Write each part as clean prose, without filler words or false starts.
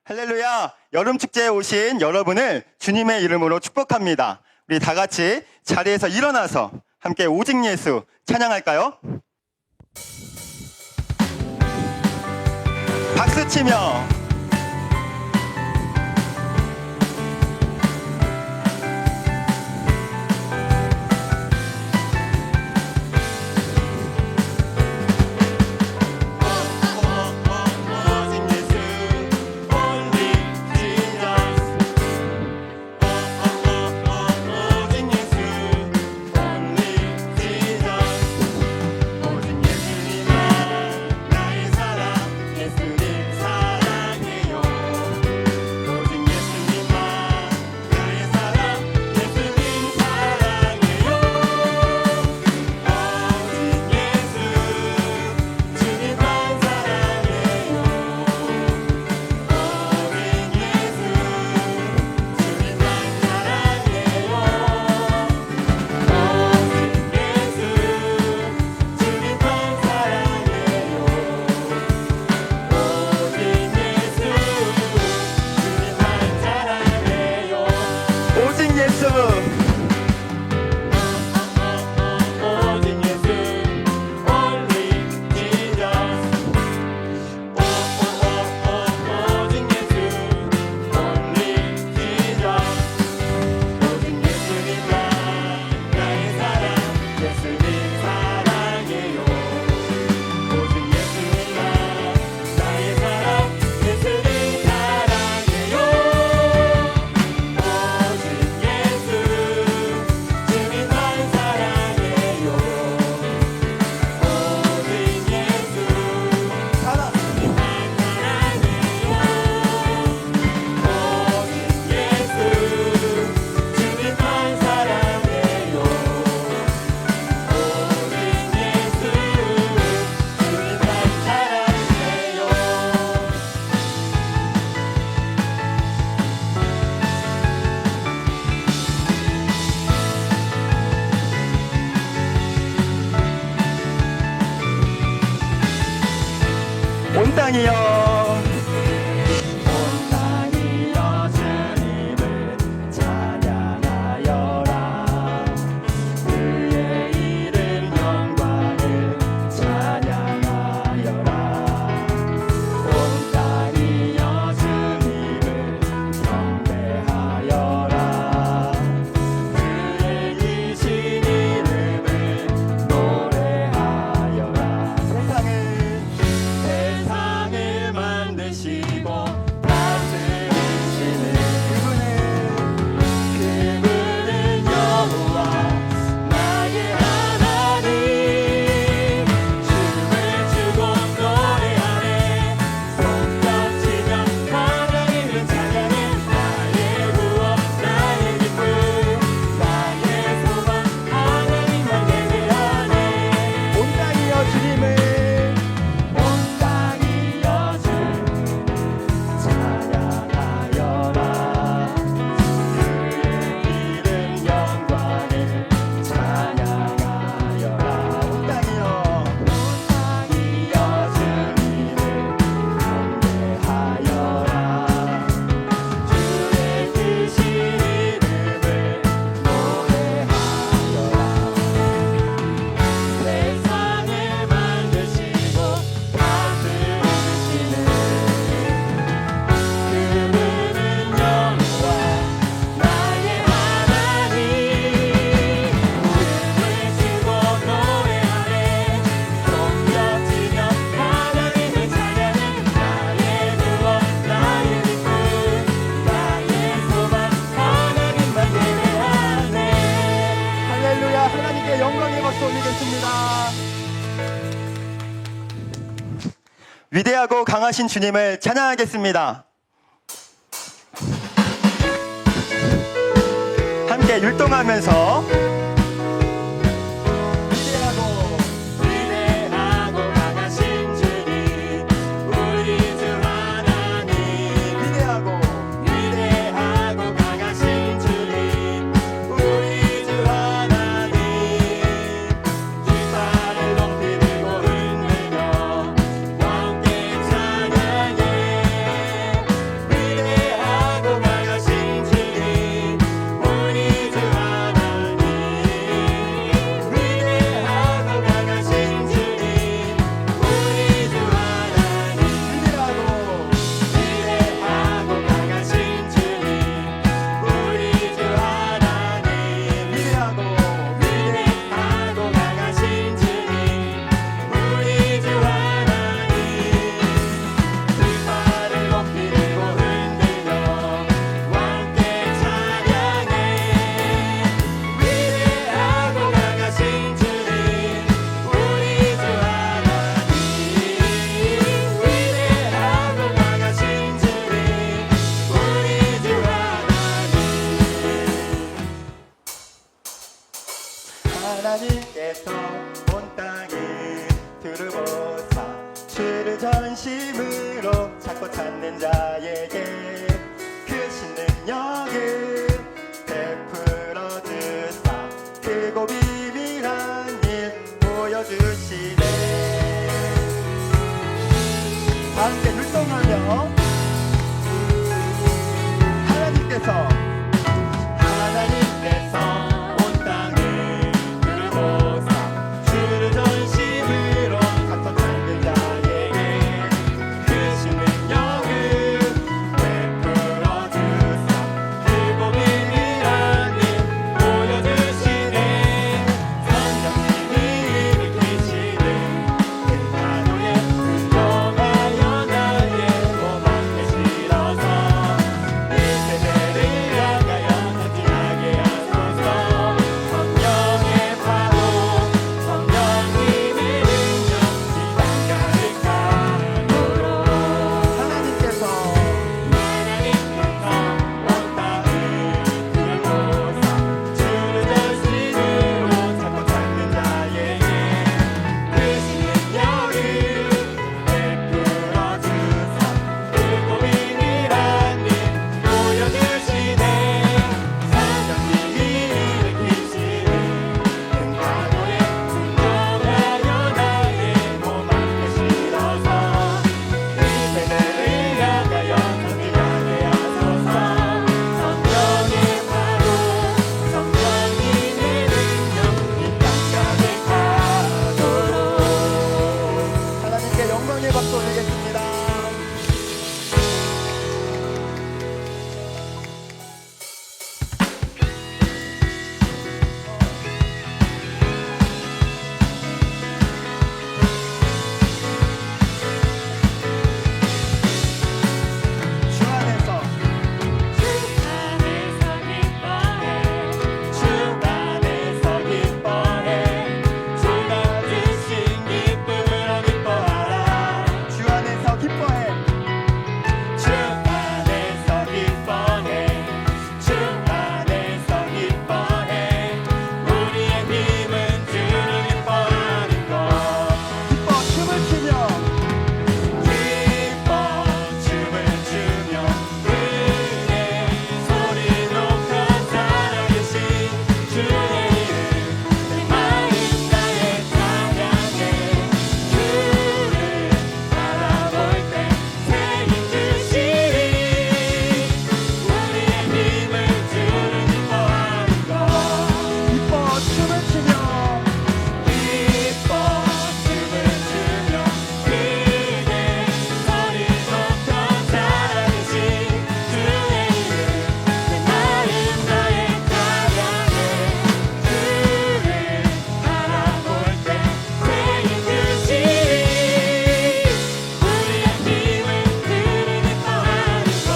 할렐루야! 여름축제에 오신 여러분을 주님의 이름으로 축복합니다. 우리 다 같이 자리에서 일어나서 함께 오직 예수 찬양할까요? 박수치며 온 땅이여 위대하고 강하신 주님을 찬양하겠습니다. 함께 율동하면서 전심으로 찾고 찾는 자에게 크신 능력을 베풀어 주사 크고 비밀한 일 보여주시네. 다 함께 율동하며 하나님께서 온 땅을 두르고서 주를 전심으로 찾고 찾는 자에게 크신 능력을 베풀어 주사 크고 비밀한 일 보여주시네. 성령님이 일으키시는 큰 파도에 운동하여 나의 몸 앞에 실어서 이 세대를 향하여 전진하게 하소서. 성령의 파도 성령님의 능력 이 땅 가득하도록 하나님께서 온 땅을 두르고서 주를 전심으로 찾고 찾는 자에게 크신 능력을 베풀어 주사 크고 비밀한 일 보여주시네. 성령님이 일으키시는 큰 파도에 운동하여 나의 몸 앞에 실어서 이 세대를 향하여 전진하게 하소서. 성령의 파도 성령님의 능력 이 땅 가득하도록 하나님께 영광의 박수 올리겠습니다. 주 안에서 기뻐해 주가 주신 기쁨으로 기뻐하라. 주 안에서 기뻐해 주 안에서 기뻐해 주 안에서 기뻐해 우리의 힘은 주를 기뻐하는 것. 기뻐 춤을 추며 기뻐 춤을 추며 그의 소리 높여 찬양하신 주의 이름 내 마음 나의 찬양해. 주를 바라볼 때 새 힘 주시리 우리의 힘을 주를 기뻐하는 것. 기뻐 춤을 추며 기뻐 춤을 추며 그의 소리 높여 찬양하신 주의 이름 내 마음 나의 찬양해. 주를 바라볼 때 새 힘 주시리 우리의 힘을 주를 기뻐하는 것.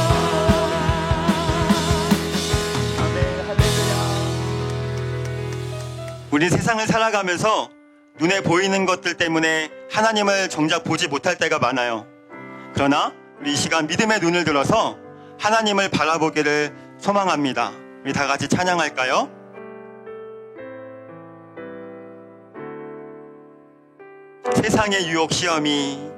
아멘 할렐루야. 우리 세상을 살아가면서 눈에 보이는 것들 때문에 하나님을 정작 보지 못할 때가 많아요. 그러나 우리 이 시간 믿음의 눈을 들어서 하나님을 바라보기를 소망합니다. 우리 다 같이 찬양할까요? 세상의 유혹 시험이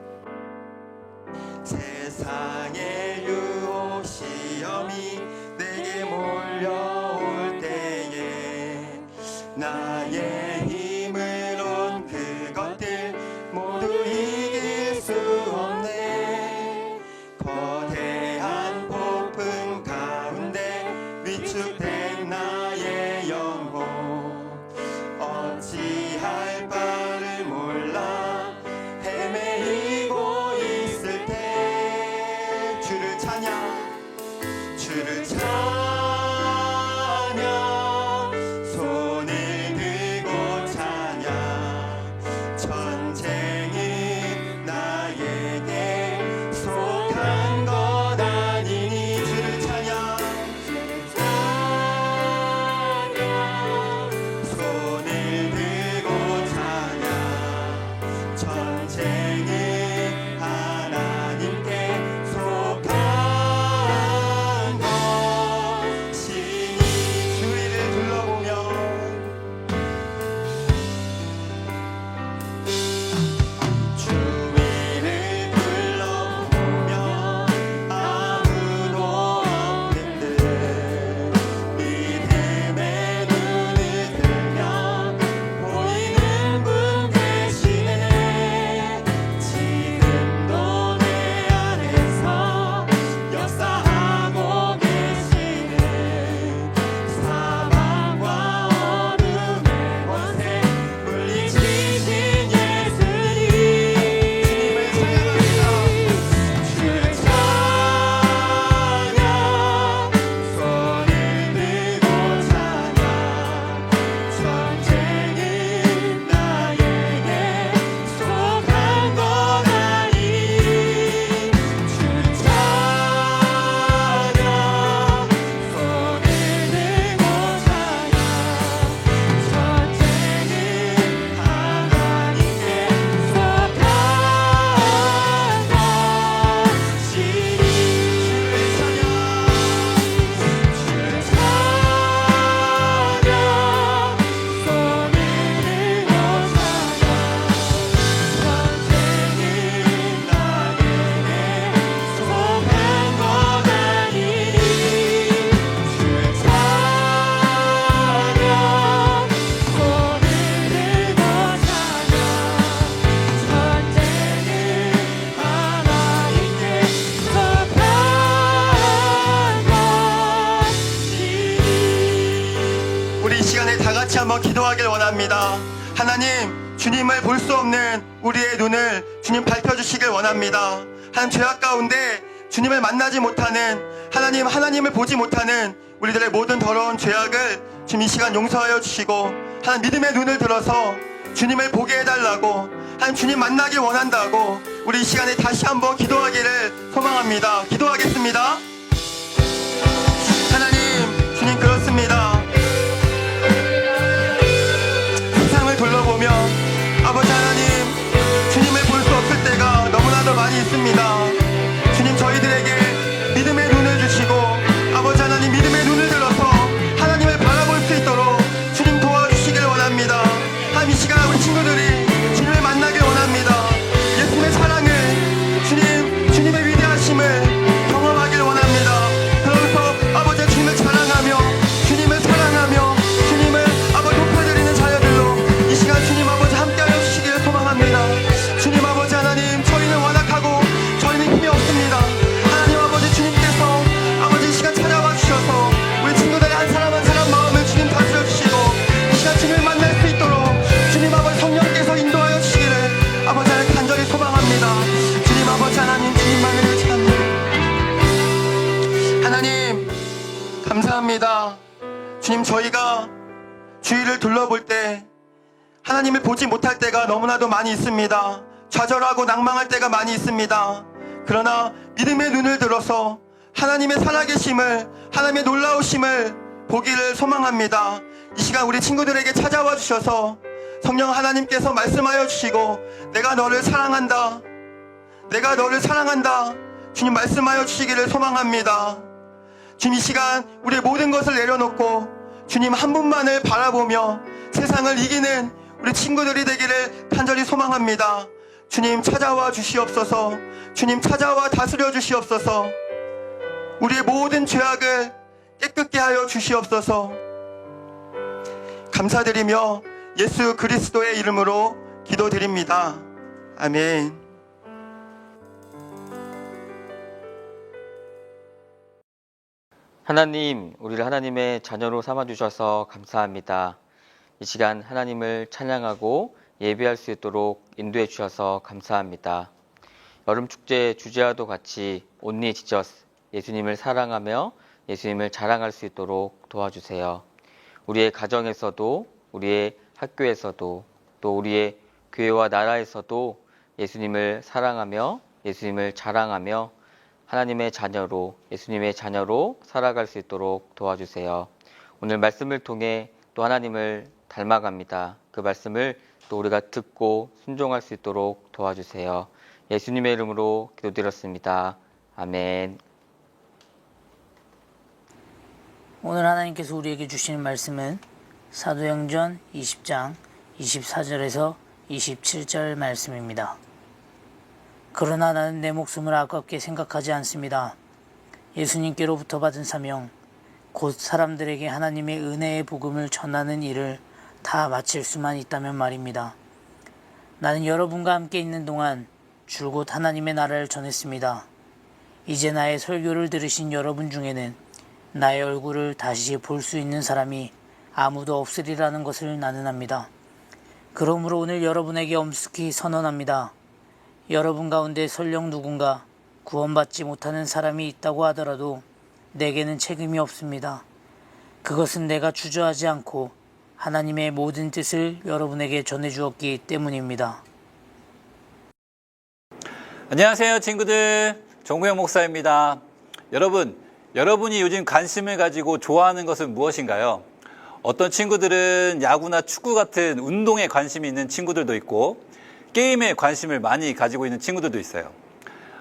세상의 유혹 시험이 내게 몰려올 때에 나의 힘으론 그것들 모두 이길 수 없네. 거대한 폭풍 가운데 위축된 나의 영혼 어찌할 바를 몰라 헤매이고 있을 때 원합니다. 하나님, 주님을 볼 수 없는 우리의 눈을 주님 밝혀주시길 원합니다. 하나님, 죄악 가운데 주님을 만나지 못하는, 하나님을 보지 못하는 우리들의 모든 더러운 죄악을 주님 이 시간 용서하여 주시고, 하나님 믿음의 눈을 들어서 주님을 보게 해달라고, 하나님 주님 만나기 원한다고 우리 이 시간에 다시 한번 기도하기를 소망합니다. 기도하겠습니다. 하나님, 주님 그렇습니다. 세상을 둘러보며 아버지 하나님, 주님을 볼 수 없을 때가 너무나도 많이 있습니다. 주님, 저희들에게 믿음의 눈을 주시고 아버지 하나님 믿음의 눈을 들어서 하나님을 바라볼 수 있도록 주님 도와주시길 원합니다. 하나님, 이 시간 우리 친구들이 주님을 만나길 원합니다. 예수님의 사랑을, 주님의 위대하심을 경험하길 원합니다. 그러면서 아버지 주님을 자랑하며 주님을 사랑하며 주님을 아버지 높여드리는 자녀들로 이 시간 주님 아버지 함께하여 주시기를 소망합니다. 주님 아버지 하나님, 저희는 완악하고 저희는 힘이 없습니다. 하나님 아버지, 주님께서 아버지 이 시간 찾아와 주셔서 우리 친구들의 한 사람 한 사람 마음을 주님 다스려 주시고 이 시간 주님을 만날 수 있도록 주님 아버지 성령께서 인도하여 주시기를 아버지 하나님 간절히 소망합니다. 주님 아버지 하나님, 주님만을 의지합니다. 하나님 감사합니다. 주님, 저희가 주위를 둘러볼 때 하나님을 보지 못할 때가 너무나도 많이 있습니다. 좌절하고 낭망할 때가 많이 있습니다. 그러나 믿음의 눈을 들어서 하나님의 살아계심을, 하나님의 놀라우심을 보기를 소망합니다. 이 시간 우리 친구들에게 찾아와 주셔서 성령 하나님께서 말씀하여 주시고 내가 너를 사랑한다, 내가 너를 사랑한다 주님 말씀하여 주시기를 소망합니다. 주님, 이 시간 우리의 모든 것을 내려놓고 주님 한 분만을 바라보며 세상을 이기는 우리 친구들이 되기를 간절히 소망합니다. 주님 찾아와 주시옵소서. 주님 찾아와 다스려 주시옵소서. 우리의 모든 죄악을 깨끗게 하여 주시옵소서. 감사드리며 예수 그리스도의 이름으로 기도드립니다. 아멘. 하나님, 우리를 하나님의 자녀로 삼아주셔서 감사합니다. 이 시간 하나님을 찬양하고 예배할 수 있도록 인도해 주셔서 감사합니다. 여름축제 주제와도 같이 온리 지저스, 예수님을 사랑하며 예수님을 자랑할 수 있도록 도와주세요. 우리의 가정에서도, 우리의 학교에서도, 또 우리의 교회와 나라에서도 예수님을 사랑하며 예수님을 자랑하며 하나님의 자녀로, 예수님의 자녀로 살아갈 수 있도록 도와주세요. 오늘 말씀을 통해 또 하나님을 닮아갑니다. 그 말씀을 또 우리가 듣고 순종할 수 있도록 도와주세요. 예수님의 이름으로 기도드렸습니다. 아멘. 오늘 하나님께서 우리에게 주시는 말씀은 사도행전 20장 24절에서 27절 말씀입니다. 그러나 나는 내 목숨을 아깝게 생각하지 않습니다. 예수님께로부터 받은 사명, 곧 사람들에게 하나님의 은혜의 복음을 전하는 일을 다 마칠 수만 있다면 말입니다. 나는 여러분과 함께 있는 동안 줄곧 하나님의 나라를 전했습니다. 이제 나의 설교를 들으신 여러분 중에는 나의 얼굴을 다시 볼 수 있는 사람이 아무도 없으리라는 것을 나는 압니다. 그러므로 오늘 여러분에게 엄숙히 선언합니다. 여러분 가운데 설령 누군가 구원받지 못하는 사람이 있다고 하더라도 내게는 책임이 없습니다. 그것은 내가 주저하지 않고 하나님의 모든 뜻을 여러분에게 전해주었기 때문입니다. 안녕하세요 친구들, 정구영 목사입니다. 여러분이 요즘 관심을 가지고 좋아하는 것은 무엇인가요? 어떤 친구들은 야구나 축구 같은 운동에 관심이 있는 친구들도 있고 게임에 관심을 많이 가지고 있는 친구들도 있어요.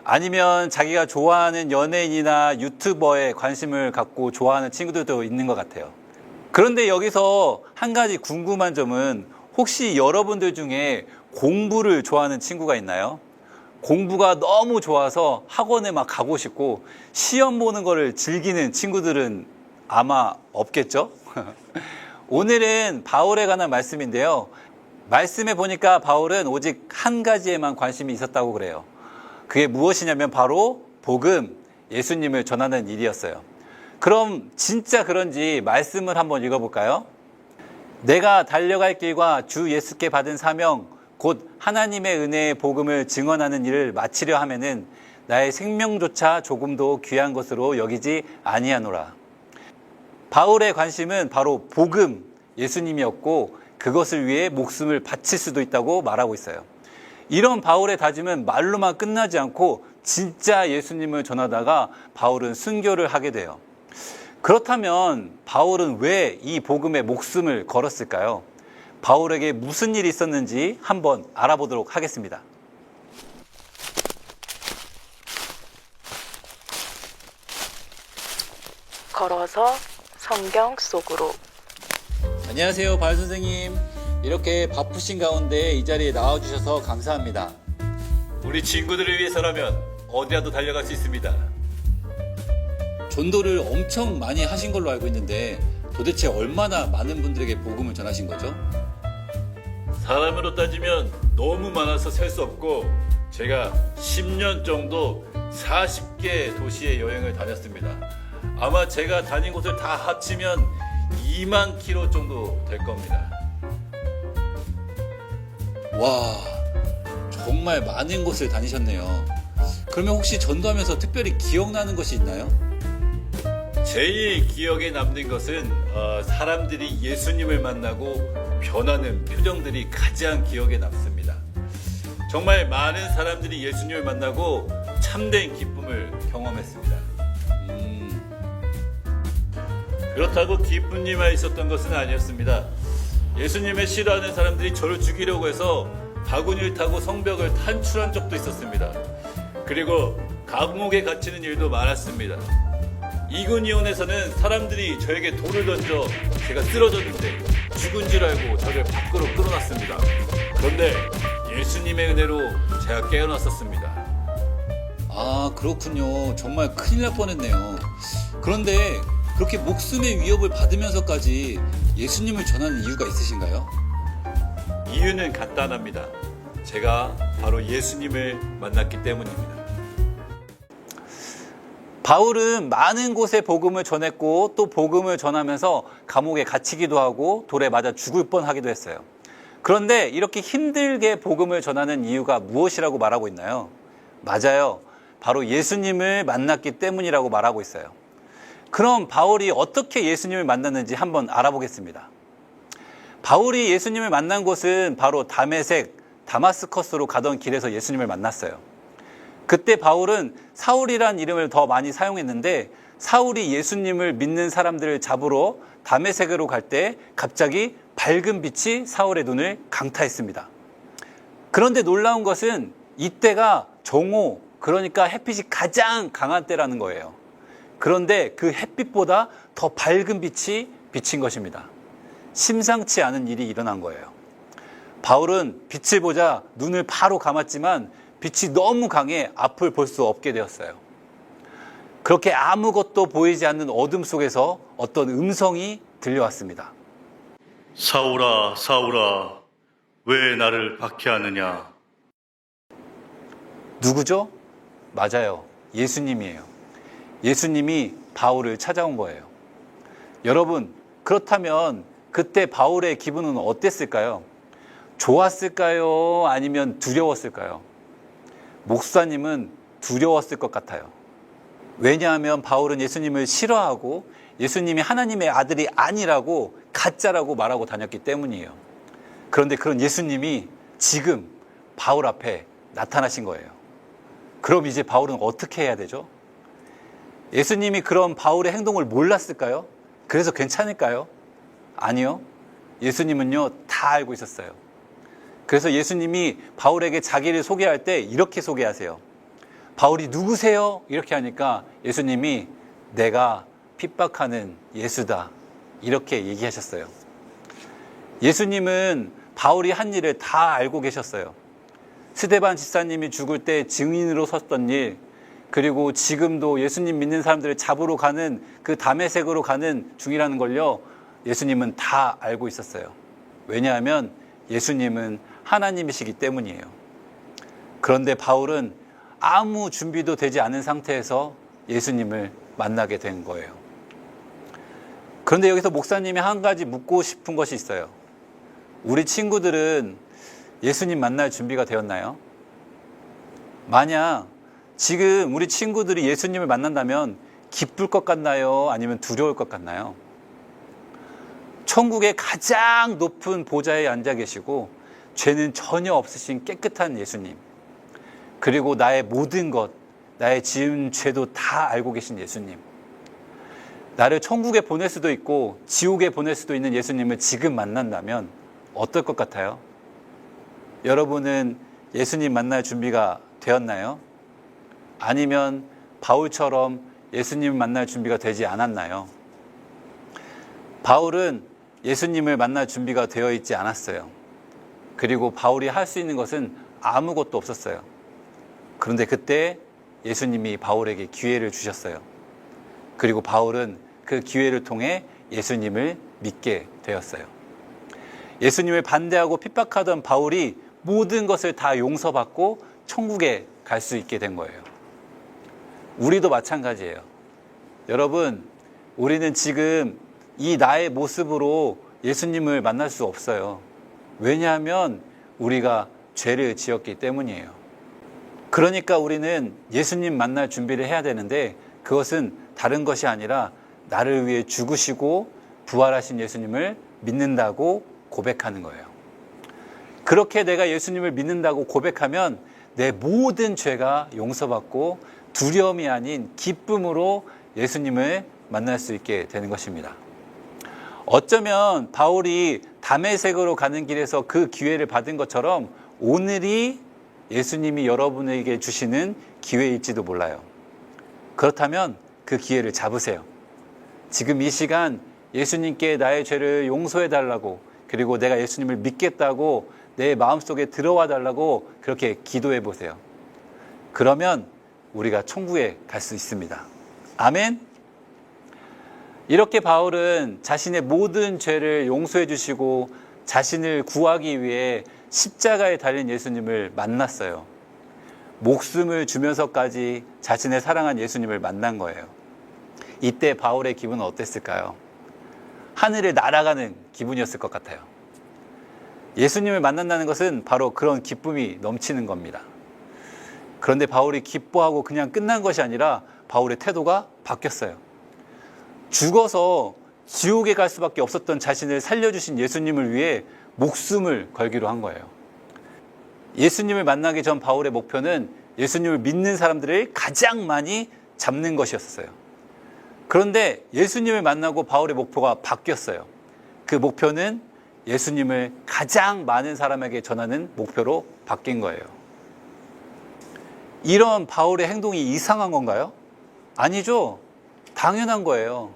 아니면 자기가 좋아하는 연예인이나 유튜버에 관심을 갖고 좋아하는 친구들도 있는 것 같아요. 그런데 여기서 한 가지 궁금한 점은 혹시 여러분들 중에 공부를 좋아하는 친구가 있나요? 공부가 너무 좋아서 학원에 막 가고 싶고 시험 보는 거를 즐기는 친구들은 아마 없겠죠? 오늘은 바울에 관한 말씀인데요. 말씀에 보니까 바울은 오직 한 가지에만 관심이 있었다고 그래요. 그게 무엇이냐면 바로 복음, 예수님을 전하는 일이었어요. 그럼 진짜 그런지 말씀을 한번 읽어볼까요? 내가 달려갈 길과 주 예수께 받은 사명, 곧 하나님의 은혜의 복음을 증언하는 일을 마치려 하면은 나의 생명조차 조금도 귀한 것으로 여기지 아니하노라. 바울의 관심은 바로 복음, 예수님이었고 그것을 위해 목숨을 바칠 수도 있다고 말하고 있어요. 이런 바울의 다짐은 말로만 끝나지 않고 진짜 예수님을 전하다가 바울은 순교를 하게 돼요. 그렇다면 바울은 왜 이 복음에 목숨을 걸었을까요? 바울에게 무슨 일이 있었는지 한번 알아보도록 하겠습니다. 걸어서 성경 속으로. 안녕하세요, 바울 선생님. 이렇게 바쁘신 가운데 이 자리에 나와주셔서 감사합니다. 우리 친구들을 위해서라면 어디라도 달려갈 수 있습니다. 전도를 엄청 많이 하신 걸로 알고 있는데 도대체 얼마나 많은 분들에게 복음을 전하신 거죠? 사람으로 따지면 너무 많아서 셀 수 없고 제가 10년 정도 40개 도시의 여행을 다녔습니다. 아마 제가 다닌 곳을 다 합치면 2만 킬로 정도 될 겁니다. 와, 정말 많은 곳을 다니셨네요. 그러면 혹시 전도하면서 특별히 기억나는 것이 있나요? 제일 기억에 남는 것은 사람들이 예수님을 만나고 변하는 표정들이 가장 기억에 남습니다. 정말 많은 사람들이 예수님을 만나고 참된 기쁨을 경험했습니다. 그렇다고 기쁜 일만 있었던 것은 아니었습니다. 예수님을 싫어하는 사람들이 저를 죽이려고 해서 바구니를 타고 성벽을 탈출한 적도 있었습니다. 그리고 감옥에 갇히는 일도 많았습니다. 이근이온에서는 사람들이 저에게 돌을 던져 제가 쓰러졌는데 죽은 줄 알고 저를 밖으로 끌어놨습니다. 그런데 예수님의 은혜로 제가 깨어났었습니다. 아, 그렇군요. 정말 큰일 날 뻔했네요. 그런데 그렇게 목숨의 위협을 받으면서까지 예수님을 전하는 이유가 있으신가요? 이유는 간단합니다. 제가 바로 예수님을 만났기 때문입니다. 바울은 많은 곳에 복음을 전했고 또 복음을 전하면서 감옥에 갇히기도 하고 돌에 맞아 죽을 뻔하기도 했어요. 그런데 이렇게 힘들게 복음을 전하는 이유가 무엇이라고 말하고 있나요? 맞아요. 바로 예수님을 만났기 때문이라고 말하고 있어요. 그럼 바울이 어떻게 예수님을 만났는지 한번 알아보겠습니다. 바울이 예수님을 만난 곳은 바로 다메섹, 다마스커스로 가던 길에서 예수님을 만났어요. 그때 바울은 사울이란 이름을 더 많이 사용했는데 사울이 예수님을 믿는 사람들을 잡으러 다메섹으로 갈 때 갑자기 밝은 빛이 사울의 눈을 강타했습니다. 그런데 놀라운 것은 이때가 정오, 그러니까 햇빛이 가장 강한 때라는 거예요. 그런데 그 햇빛보다 더 밝은 빛이 비친 것입니다. 심상치 않은 일이 일어난 거예요. 바울은 빛을 보자 눈을 바로 감았지만 빛이 너무 강해 앞을 볼 수 없게 되었어요. 그렇게 아무것도 보이지 않는 어둠 속에서 어떤 음성이 들려왔습니다. 사울아, 사울아, 왜 나를 박해하느냐? 누구죠? 맞아요. 예수님이에요. 예수님이 바울을 찾아온 거예요. 여러분, 그렇다면 그때 바울의 기분은 어땠을까요? 좋았을까요? 아니면 두려웠을까요? 목사님은 두려웠을 것 같아요. 왜냐하면 바울은 예수님을 싫어하고 예수님이 하나님의 아들이 아니라고 가짜라고 말하고 다녔기 때문이에요. 그런데 그런 예수님이 지금 바울 앞에 나타나신 거예요. 그럼 이제 바울은 어떻게 해야 되죠? 예수님이 그런 바울의 행동을 몰랐을까요? 그래서 괜찮을까요? 아니요. 예수님은요, 다 알고 있었어요. 그래서 예수님이 바울에게 자기를 소개할 때 이렇게 소개하세요. 바울이 누구세요? 이렇게 하니까 예수님이 내가 핍박하는 예수다. 이렇게 얘기하셨어요. 예수님은 바울이 한 일을 다 알고 계셨어요. 스데반 집사님이 죽을 때 증인으로 섰던 일, 그리고 지금도 예수님 믿는 사람들을 잡으러 가는 그 다메섹으로 가는 중이라는 걸요, 예수님은 다 알고 있었어요. 왜냐하면 예수님은 하나님이시기 때문이에요. 그런데 바울은 아무 준비도 되지 않은 상태에서 예수님을 만나게 된 거예요. 그런데 여기서 목사님이 한 가지 묻고 싶은 것이 있어요. 우리 친구들은 예수님 만날 준비가 되었나요? 만약 지금 우리 친구들이 예수님을 만난다면 기쁠 것 같나요? 아니면 두려울 것 같나요? 천국의 가장 높은 보좌에 앉아 계시고 죄는 전혀 없으신 깨끗한 예수님, 그리고 나의 모든 것, 나의 지은 죄도 다 알고 계신 예수님, 나를 천국에 보낼 수도 있고 지옥에 보낼 수도 있는 예수님을 지금 만난다면 어떨 것 같아요? 여러분은 예수님 만날 준비가 되었나요? 아니면 바울처럼 예수님을 만날 준비가 되지 않았나요? 바울은 예수님을 만날 준비가 되어 있지 않았어요. 그리고 바울이 할 수 있는 것은 아무것도 없었어요. 그런데 그때 예수님이 바울에게 기회를 주셨어요. 그리고 바울은 그 기회를 통해 예수님을 믿게 되었어요. 예수님을 반대하고 핍박하던 바울이 모든 것을 다 용서받고 천국에 갈 수 있게 된 거예요. 우리도 마찬가지예요. 여러분, 우리는 지금 이 나의 모습으로 예수님을 만날 수 없어요. 왜냐하면 우리가 죄를 지었기 때문이에요. 그러니까 우리는 예수님 만날 준비를 해야 되는데, 그것은 다른 것이 아니라 나를 위해 죽으시고 부활하신 예수님을 믿는다고 고백하는 거예요. 그렇게 내가 예수님을 믿는다고 고백하면 내 모든 죄가 용서받고 두려움이 아닌 기쁨으로 예수님을 만날 수 있게 되는 것입니다. 어쩌면 바울이 다메섹으로 가는 길에서 그 기회를 받은 것처럼 오늘이 예수님이 여러분에게 주시는 기회일지도 몰라요. 그렇다면 그 기회를 잡으세요. 지금 이 시간 예수님께 나의 죄를 용서해 달라고, 그리고 내가 예수님을 믿겠다고 내 마음속에 들어와 달라고 그렇게 기도해 보세요. 그러면 우리가 천국에 갈 수 있습니다. 아멘. 이렇게 바울은 자신의 모든 죄를 용서해 주시고 자신을 구하기 위해 십자가에 달린 예수님을 만났어요. 목숨을 주면서까지 자신의 사랑한 예수님을 만난 거예요. 이때 바울의 기분은 어땠을까요? 하늘을 날아가는 기분이었을 것 같아요. 예수님을 만난다는 것은 바로 그런 기쁨이 넘치는 겁니다. 그런데 바울이 기뻐하고 그냥 끝난 것이 아니라 바울의 태도가 바뀌었어요. 죽어서 지옥에 갈 수밖에 없었던 자신을 살려주신 예수님을 위해 목숨을 걸기로 한 거예요. 예수님을 만나기 전 바울의 목표는 예수님을 믿는 사람들을 가장 많이 잡는 것이었어요. 그런데 예수님을 만나고 바울의 목표가 바뀌었어요. 그 목표는 예수님을 가장 많은 사람에게 전하는 목표로 바뀐 거예요. 이런 바울의 행동이 이상한 건가요? 아니죠. 당연한 거예요.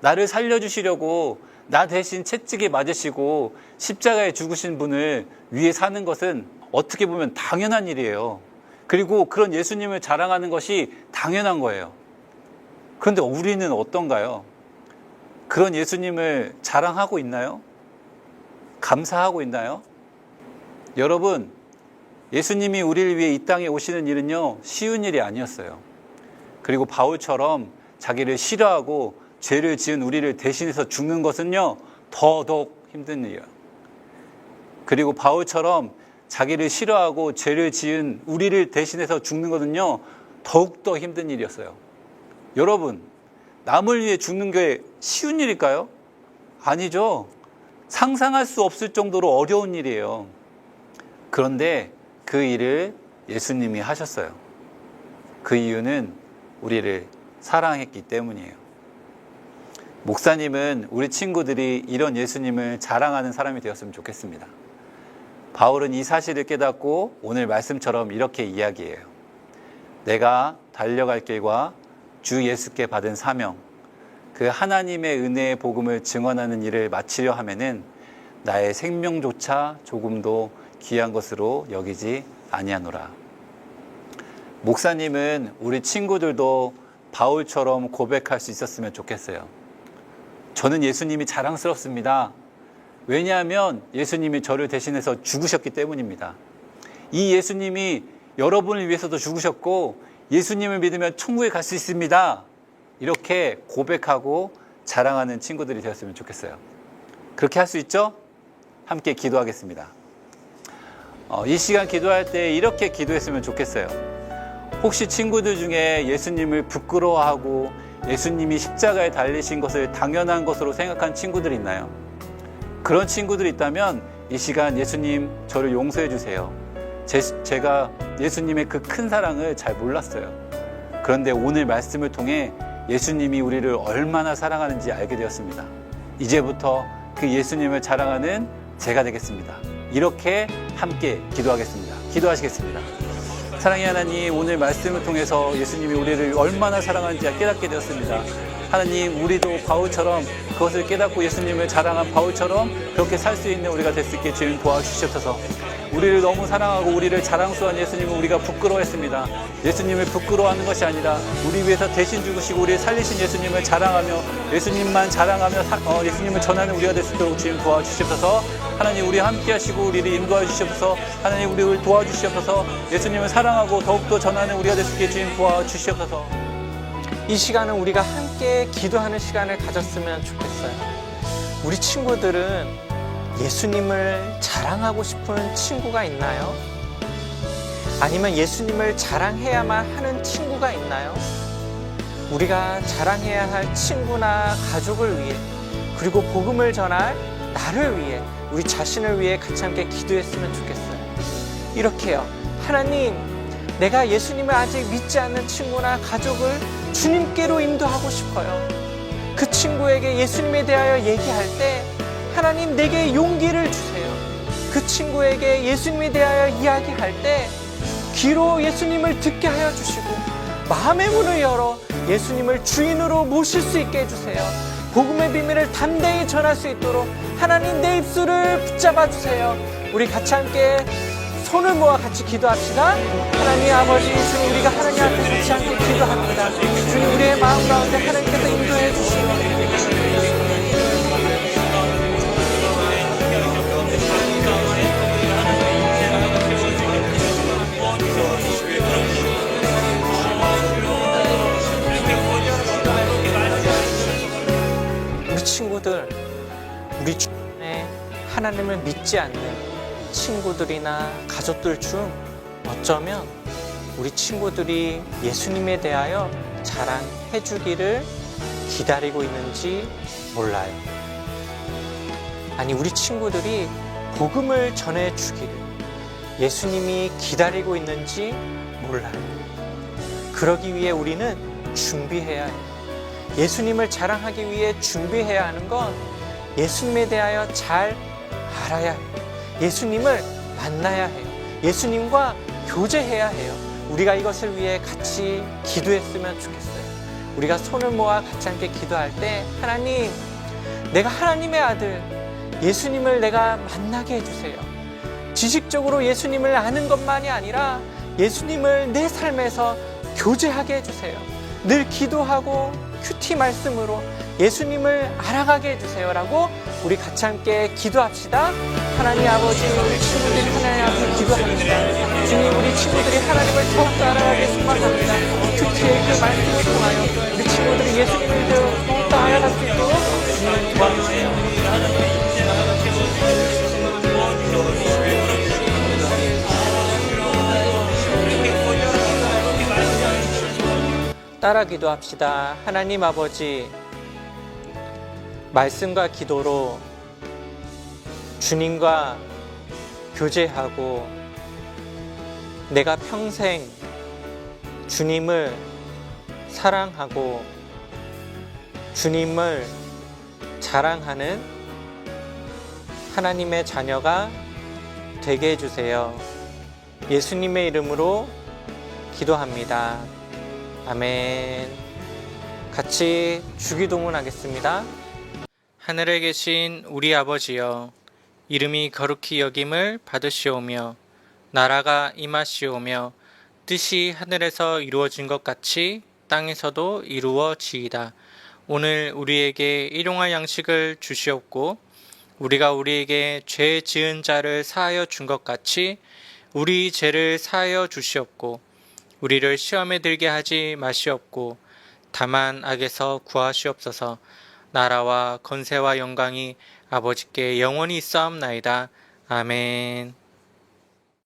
나를 살려주시려고 나 대신 채찍에 맞으시고 십자가에 죽으신 분을 위해 사는 것은 어떻게 보면 당연한 일이에요. 그리고 그런 예수님을 자랑하는 것이 당연한 거예요. 그런데 우리는 어떤가요? 그런 예수님을 자랑하고 있나요? 감사하고 있나요? 여러분, 예수님이 우리를 위해 이 땅에 오시는 일은요, 쉬운 일이 아니었어요. 그리고 바울처럼 자기를 싫어하고 죄를 지은 우리를 대신해서 죽는 것은요, 더더욱 힘든 일이에요. 그리고 바울처럼 자기를 싫어하고 죄를 지은 우리를 대신해서 죽는 것은요, 더욱더 힘든 일이었어요. 여러분, 남을 위해 죽는 게 쉬운 일일까요? 아니죠. 상상할 수 없을 정도로 어려운 일이에요. 그런데 그 일을 예수님이 하셨어요. 그 이유는 우리를 사랑했기 때문이에요. 목사님은 우리 친구들이 이런 예수님을 자랑하는 사람이 되었으면 좋겠습니다. 바울은 이 사실을 깨닫고 오늘 말씀처럼 이렇게 이야기해요. 내가 달려갈 길과 주 예수께 받은 사명, 그 하나님의 은혜의 복음을 증언하는 일을 마치려 하면은 나의 생명조차 조금도 귀한 것으로 여기지 아니하노라. 목사님은 우리 친구들도 바울처럼 고백할 수 있었으면 좋겠어요. 저는 예수님이 자랑스럽습니다. 왜냐하면 예수님이 저를 대신해서 죽으셨기 때문입니다. 이 예수님이 여러분을 위해서도 죽으셨고 예수님을 믿으면 천국에 갈 수 있습니다. 이렇게 고백하고 자랑하는 친구들이 되었으면 좋겠어요. 그렇게 할 수 있죠? 함께 기도하겠습니다. 이 시간 기도할 때 이렇게 기도했으면 좋겠어요. 혹시 친구들 중에 예수님을 부끄러워하고 예수님이 십자가에 달리신 것을 당연한 것으로 생각한 친구들이 있나요? 그런 친구들이 있다면 이 시간 예수님 저를 용서해 주세요. 제가 예수님의 그 큰 사랑을 잘 몰랐어요. 그런데 오늘 말씀을 통해 예수님이 우리를 얼마나 사랑하는지 알게 되었습니다. 이제부터 그 예수님을 자랑하는 제가 되겠습니다. 이렇게 함께 기도하겠습니다. 기도하시겠습니다. 사랑의 하나님, 오늘 말씀을 통해서 예수님이 우리를 얼마나 사랑하는지 깨닫게 되었습니다. 하나님, 우리도 바울처럼 그것을 깨닫고 예수님을 자랑한 바울처럼 그렇게 살 수 있는 우리가 될 수 있게 주님 도와주시옵소서. 우리를 너무 사랑하고 우리를 자랑스러운 예수님을 우리가 부끄러워했습니다. 예수님을 부끄러워하는 것이 아니라 우리 위해서 대신 죽으시고 우리를 살리신 예수님을 자랑하며 예수님만 자랑하며 예수님을 전하는 우리가 될 수 있도록 주님 도와주시옵소서. 하나님, 우리 함께 하시고 우리를 인도해 주시옵소서. 하나님, 우리를 도와주시옵소서. 예수님을 사랑하고 더욱더 전하는 우리가 될 수 있게 주님 도와주시옵소서. 이 시간은 우리가 함께 기도하는 시간을 가졌으면 좋겠어요. 우리 친구들은 예수님을 자랑하고 싶은 친구가 있나요? 아니면 예수님을 자랑해야만 하는 친구가 있나요? 우리가 자랑해야 할 친구나 가족을 위해, 그리고 복음을 전할 나를 위해, 우리 자신을 위해 같이 함께 기도했으면 좋겠어요. 이렇게요. 하나님, 내가 예수님을 아직 믿지 않는 친구나 가족을 주님께로 인도하고 싶어요. 그 친구에게 예수님에 대하여 얘기할 때 하나님, 내게 용기를 주세요. 그 친구에게 예수님에 대하여 이야기할 때 귀로 예수님을 듣게 하여 주시고 마음의 문을 열어 예수님을 주인으로 모실 수 있게 해주세요. 복음의 비밀을 담대히 전할 수 있도록 하나님, 내 입술을 붙잡아 주세요. 우리 같이 함께 손을 모아 같이 기도합시다. 하나님 아버지, 주님, 우리가 하나님 앞에 같이 함께 기도합니다. 주님, 우리의 마음 가운데 하나님께서 인도해 주시고 우리 친구들, 우리 주변에 하나님을 믿지 않는 친구들이나 가족들 중 어쩌면 우리 친구들이 예수님에 대하여 자랑해 주기를 기다리고 있는지 몰라요. 아니, 우리 친구들이 복음을 전해 주기를 예수님이 기다리고 있는지 몰라요. 그러기 위해 우리는 준비해야 해요. 예수님을 자랑하기 위해 준비해야 하는 건 예수님에 대하여 잘 알아야 해요. 예수님을 만나야 해요. 예수님과 교제해야 해요. 우리가 이것을 위해 같이 기도했으면 좋겠어요. 우리가 손을 모아 같이 함께 기도할 때 하나님, 내가 하나님의 아들 예수님을 내가 만나게 해주세요. 지식적으로 예수님을 아는 것만이 아니라 예수님을 내 삶에서 교제하게 해주세요. 늘 기도하고 큐티 말씀으로 예수님을 알아가게 해주세요 라고 우리 같이 함께 기도합시다. 하나님 아버지, 우리 친구들이 하나님 앞에 기도합니다. 주님, 우리 친구들이 하나님을 더욱더 알아가게 소망합니다. 큐티의 그 말씀을 통하여 우리 친구들이 예수님을 더욱더 알아갈 수 있도록 주님 도와주세요. 따라 기도합시다. 하나님 아버지, 말씀과 기도로 주님과 교제하고 내가 평생 주님을 사랑하고 주님을 자랑하는 하나님의 자녀가 되게 해주세요. 예수님의 이름으로 기도합니다. 아멘. 같이 주기도문 하겠습니다. 하늘에 계신 우리 아버지여, 이름이 거룩히 여김을 받으시오며 나라가 임하시오며 뜻이 하늘에서 이루어진 것 같이 땅에서도 이루어지이다. 오늘 우리에게 일용할 양식을 주시옵고 우리가 우리에게 죄 지은 자를 사하여 준 것 같이 우리 죄를 사하여 주시옵고 우리를 시험에 들게 하지 마시옵고 다만 악에서 구하시옵소서. 나라와 건세와 영광이 아버지께 영원히 있사옵나이다. 아멘.